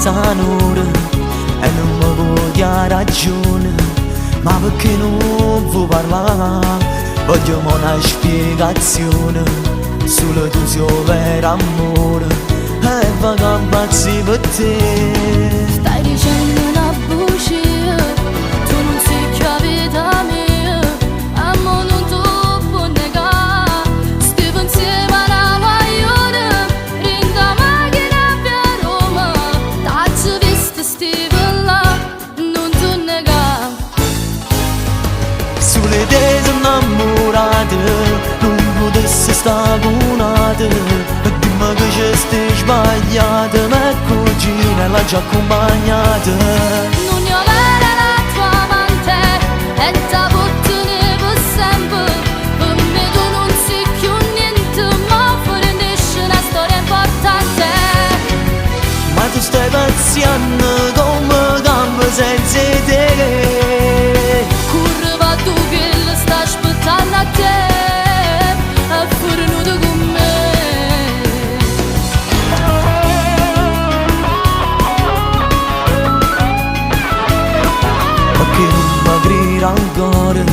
sanura e non mi vuoi dire ragione, ma perché non vuoi parlare? Voglio una spiegazione, solo tu sei vero amore e vado pazzi per te. Stai dicendo una bugia, tu non sei più la vita mia, amo non ti può negare. Stiamo insieme alla guaglione, rinda macchina via Roma, t'hai visto stiamo là, non ti negare. Sulle te sono innamorate, non potessi stare bunate, e dimmi che ci stai sbagliata, ma cugina l'ha già accompagnata. Non io vera la tua amante, e da bottene per sempre, per me tu non sei più niente, ma fornisci una storia importante. Ma tu stai pazziando come gambe senza te. Curva tu che la sta aspettando a te, è fornuto con me. Ma che non mi grida ancora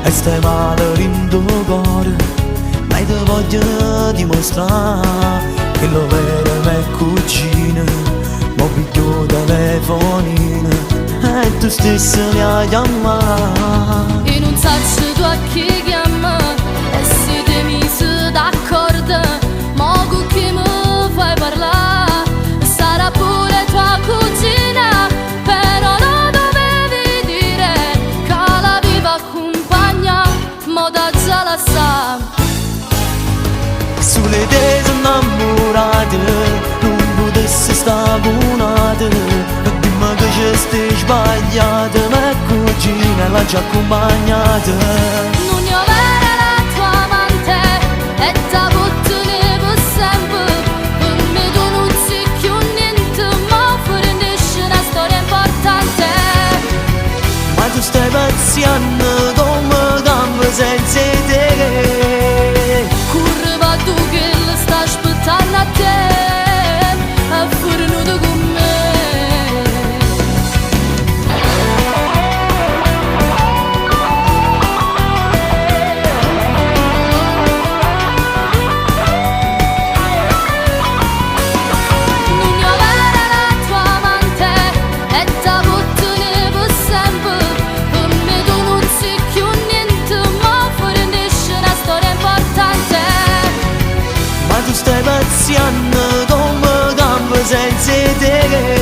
e stai male in tuo cuore, ma ti voglio dimostrare che lo vero è mia cugina, ma piglio telefonino e tu stesso mi hai chiamato. E non sai tu a chi chiama, e se ti misi d'accordo, ma con chi mi fai parlare, sarà pure tua cugina, però non dovevi dire che la viva compagna, ma da già la sa. Sulle te sono innamorate, non potessi stare bunate, e dimmi che ci stai sbagliata, ma cugina l'ha già accompagnata. Non io vera la tua amante, e da bottene per sempre, per me tu non sei più niente, ma fornisci una storia importante. Ma tu stai pazziando come gambe senza te. Curva tu che la sta aspettando a te, è fornuto con me. Non io vera la tua amante, e da bottene per sempre, per me tu non sei più niente, ma fornisci una storia importante. Ma tu stai pazziando come gambe senza te.